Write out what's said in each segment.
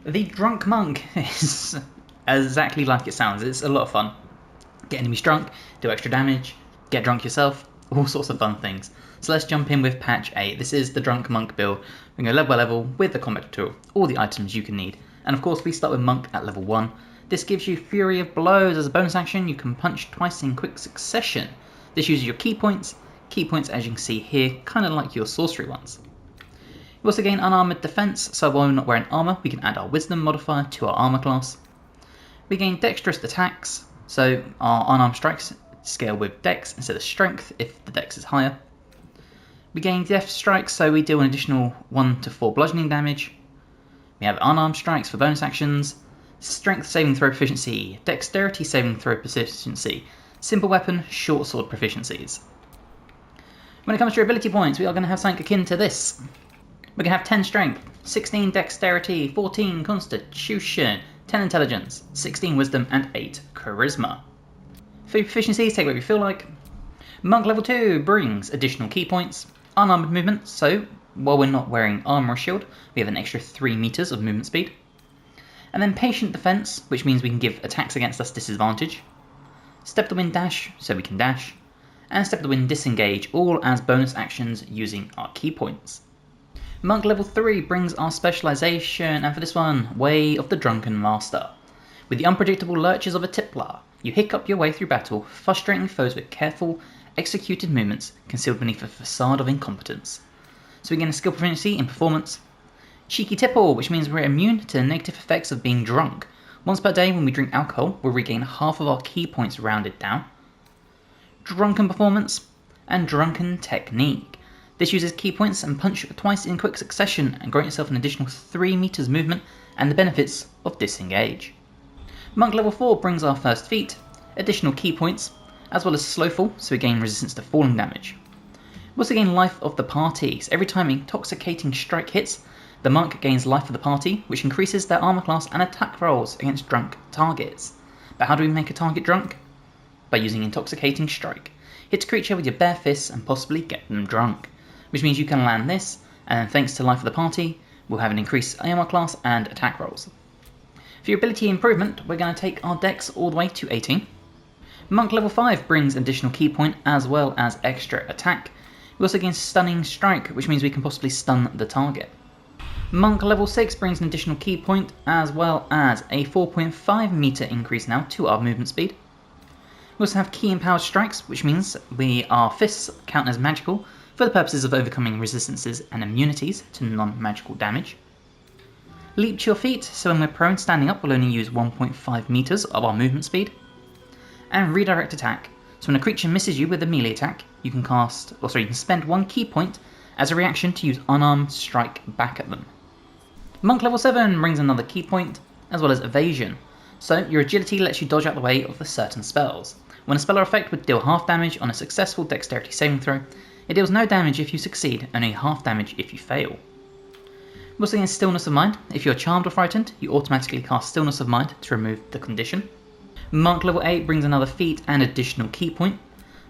The Drunk Monk is exactly like it sounds. It's a lot of fun. Get enemies drunk, do extra damage, get drunk yourself, all sorts of fun things. So let's jump in with patch 8. This is the Drunk Monk build. We can go level by level with the combat tutorial, all the items you can need. And of course we start with Monk at level 1. This gives you Fury of Blows. As a bonus action, you can punch twice in quick succession. This uses your key points as you can see here, kind of like your sorcery ones. You also gain Unarmoured Defense, so while we're not wearing armor, we can add our Wisdom modifier to our armor class. We gain Dexterous Attacks, so our unarmed strikes scale with Dex instead of Strength if the Dex is higher. We gain Death Strikes, so we deal an additional 1 to 4 bludgeoning damage. We have Unarmed Strikes for bonus actions, Strength Saving Throw Proficiency, Dexterity Saving Throw Proficiency, Simple Weapon, Short Sword Proficiencies. When it comes to your ability points, we are going to have something akin to this. We're going to have 10 Strength, 16 Dexterity, 14 Constitution, 10 Intelligence, 16 Wisdom, and 8 Charisma. For your proficiencies, take what you feel like. Monk level 2 brings additional key points, unarmored movement, so while we're not wearing armor or shield, we have an extra 3 meters of movement speed. And then Patient Defense, which means we can give attacks against us disadvantage. Step the Wind Dash, so we can dash. And Step the Wind Disengage, all as bonus actions using our key points. Monk level 3 brings our specialization, and for this one, Way of the Drunken Master. With the unpredictable lurches of a Tippler, you hiccup your way through battle, frustrating foes with careful, executed movements concealed beneath a facade of incompetence. So we gain a skill proficiency in performance. Cheeky Tipple, which means we're immune to the negative effects of being drunk. Once per day when we drink alcohol, we'll regain half of our key points rounded down. Drunken Performance, and Drunken Technique. This uses key points and punch twice in quick succession and grant yourself an additional 3 meters movement and the benefits of Disengage. Monk level 4 brings our first feat, additional key points, as well as slow fall, so we gain resistance to falling damage. We also gain Life of the Party, so every time Intoxicating Strike hits, the monk gains Life of the Party, which increases their armor class and attack rolls against drunk targets. But how do we make a target drunk? By using Intoxicating Strike. Hit a creature with your bare fists and possibly get them drunk. Which means you can land this, and then thanks to Life of the Party, we'll have an increased armor class and attack rolls. For your ability improvement, we're going to take our dex all the way to 18. Monk level 5 brings additional key point as well as extra attack. We also gain Stunning Strike, which means we can possibly stun the target. Monk level 6 brings an additional key point as well as a 4.5 meter increase now to our movement speed. We also have Key Empowered Strikes, which means our fists count as magical for the purposes of overcoming resistances and immunities to non-magical damage. Leap to your feet, so when we're prone standing up we'll only use 1.5 meters of our movement speed. And Redirect Attack, so when a creature misses you with a melee attack, you can spend 1 key point as a reaction to use Unarmed Strike back at them. Monk level 7 brings another key point, as well as Evasion, so your agility lets you dodge out the way of the certain spells. When a spell or effect would deal half damage on a successful dexterity saving throw, it deals no damage if you succeed, only half damage if you fail. We also gain Stillness of Mind. If you're charmed or frightened, you automatically cast Stillness of Mind to remove the condition. Monk level 8 brings another feat and additional key point.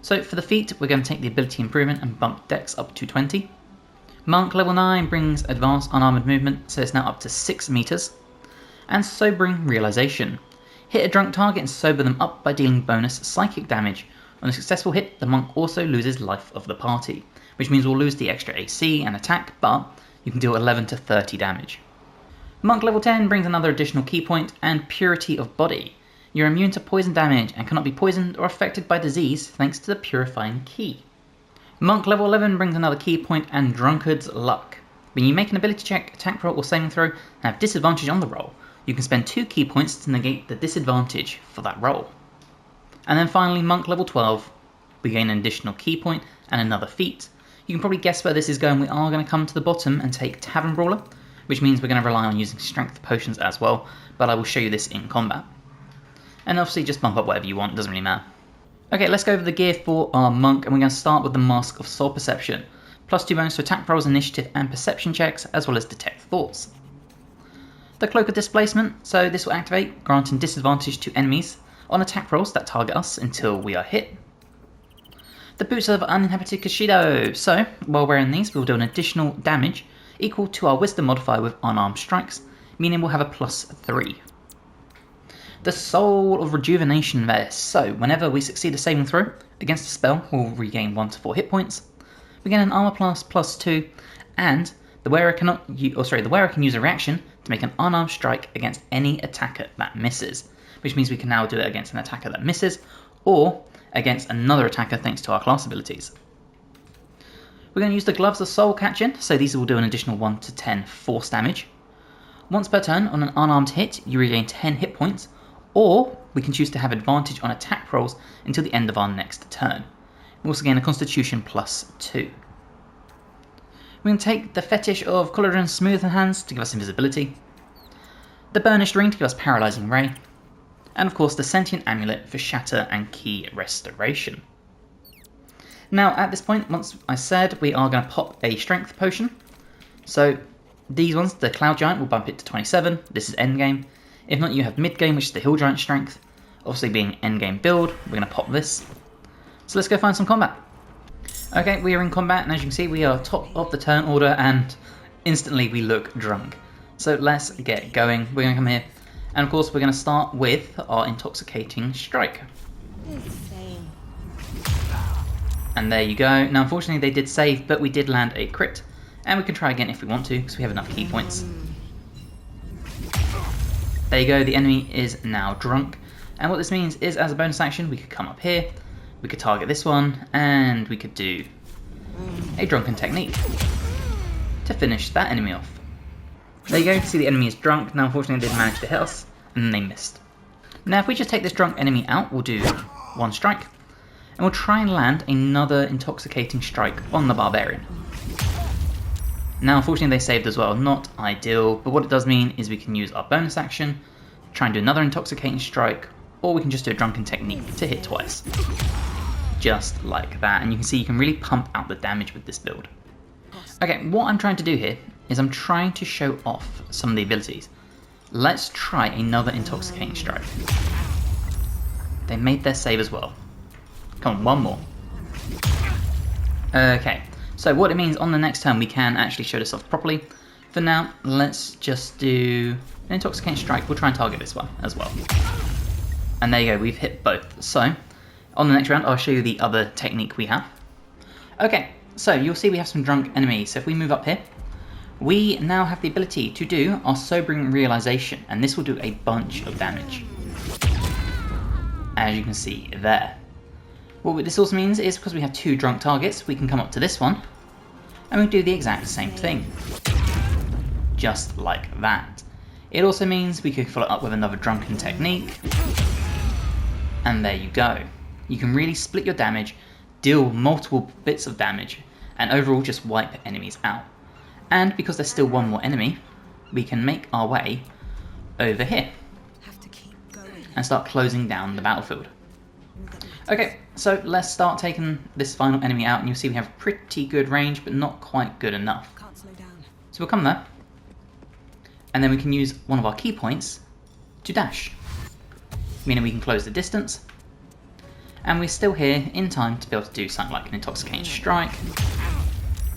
So for the feat, we're going to take the ability improvement and bump dex up to 20. Monk level 9 brings advanced unarmored movement, so it's now up to 6 meters. And Sobering Realization. Hit a drunk target and sober them up by dealing bonus psychic damage. On a successful hit, the monk also loses Life of the Party, which means we'll lose the extra AC and attack, but you can deal 11 to 30 damage. Monk level 10 brings another additional key point and Purity of Body. You're immune to poison damage and cannot be poisoned or affected by disease thanks to the Purifying Key. Monk level 11 brings another key point and Drunkard's Luck. When you make an ability check, attack roll or saving throw and have disadvantage on the roll, you can spend 2 key points to negate the disadvantage for that roll. And then finally, Monk level 12, we gain an additional key point and another feat. You can probably guess where this is going. We are going to come to the bottom and take Tavern Brawler, which means we're going to rely on using strength potions as well, but I will show you this in combat. And obviously just bump up whatever you want, doesn't really matter. Okay, let's go over the gear for our monk, and we're going to start with the Mask of Soul Perception. +2 bonus to attack rolls, initiative and perception checks, as well as detect thoughts. The Cloak of Displacement, so this will activate, granting disadvantage to enemies on attack rolls that target us until we are hit. The Boots of Uninhabited Kashido, so while wearing these we'll do an additional damage equal to our Wisdom modifier with unarmed strikes, meaning we'll have a +3. The Soul of Rejuvenation there, so whenever we succeed a saving throw against a spell, we'll regain 1 to 4 hit points. We get an armor class +2, and the wearer can use a reaction to make an unarmed strike against any attacker that misses, which means we can now do it against an attacker that misses, or against another attacker thanks to our class abilities. We're going to use the Gloves of Soul Catching, so these will do an additional 1 to 10 force damage. Once per turn, on an unarmed hit, you regain 10 hit points, or we can choose to have advantage on attack rolls until the end of our next turn. We also gain a Constitution +2. We're going to take the Fetish of Cauldron's Smooth Hands to give us invisibility, the Burnished Ring to give us Paralysing Ray, and of course the Sentient Amulet for Shatter and Key Restoration. Now at this point, once I said, we are going to pop a Strength Potion. So these ones, the Cloud Giant will bump it to 27, this is endgame. If not, you have mid-game, which is the Hill Giant Strength. Obviously being endgame build, we're going to pop this. So let's go find some combat. Okay, we are in combat, and as you can see, we are top of the turn order, and instantly we look drunk. So let's get going. We're going to come here, and of course we're going to start with our Intoxicating Strike. Insane. And there you go. Now unfortunately they did save, but we did land a crit, and we can try again if we want to, because we have enough key points. There you go, the enemy is now drunk, and what this means is as a bonus action we could come up here, we could target this one, and we could do a Drunken technique to finish that enemy off. There you go, see the enemy is drunk. Now unfortunately they did manage to hit us, and then they missed. Now if we just take this drunk enemy out, we'll do 1 strike, and we'll try and land another Intoxicating Strike on the Barbarian. Now unfortunately they saved as well, not ideal, but what it does mean is we can use our bonus action, try and do another Intoxicating Strike, or we can just do a Drunken technique to hit twice. Just like that, and you can see you can really pump out the damage with this build. Okay, what I'm trying to do here is I'm trying to show off some of the abilities. Let's try another Intoxicating Strike. They made their save as well. Come on, one more. Okay, so what it means on the next turn we can actually show this off properly. For now, let's just do an Intoxicating Strike. We'll try and target this one as well. And there you go, we've hit both. So, on the next round I'll show you the other technique we have. Okay, so you'll see we have some drunk enemies. So if we move up here, we now have the ability to do our Sobering Realization, and this will do a bunch of damage, as you can see there. What this also means is because we have 2 drunk targets, we can come up to this one, and we do the exact same thing. Just like that. It also means we could follow up with another Drunken technique, and there you go. You can really split your damage, deal multiple bits of damage, and overall just wipe enemies out. And because there's still one more enemy, we can make our way over here and start closing down the battlefield. Okay, so let's start taking this final enemy out, and you'll see we have pretty good range, but not quite good enough. So we'll come there, and then we can use one of our key points to dash, meaning we can close the distance, and we're still here in time to be able to do something like an Intoxicating Strike,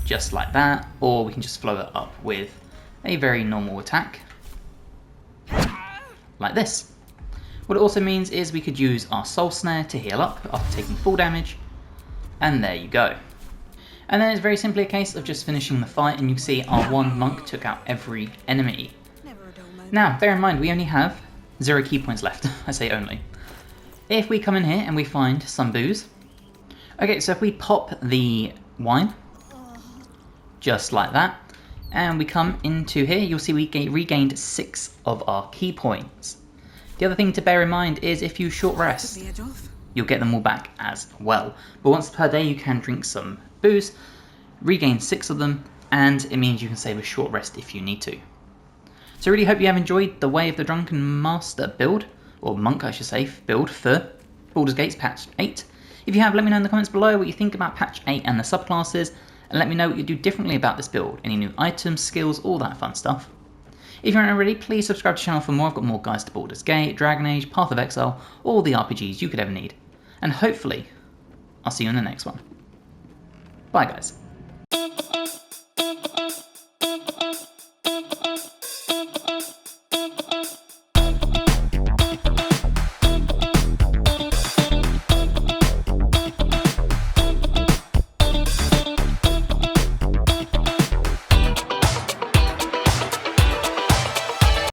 just like that, or we can just follow it up with a very normal attack, like this. What it also means is we could use our Soul Snare to heal up after taking full damage, and there you go. And then it's very simply a case of just finishing the fight, and you can see our 1 monk took out every enemy. Now, bear in mind, we only have 0 key points left. I say only. If we come in here and we find some booze. Okay, so if we pop the wine, just like that, and we come into here, you'll see we regained 6 of our key points. The other thing to bear in mind is if you short rest, you'll get them all back as well. But once per day you can drink some booze, regain 6 of them, and it means you can save a short rest if you need to. So I really hope you have enjoyed the Way of the Drunken Master build, or monk I should say, build for Baldur's Gate patch 8. If you have, let me know in the comments below what you think about patch 8 and the subclasses, and let me know what you do differently about this build, any new items, skills, all that fun stuff. If you aren't already, please subscribe to the channel for more. I've got more guides to Baldur's Gate, Dragon Age, Path of Exile, all the RPGs you could ever need. And hopefully, I'll see you in the next one. Bye guys.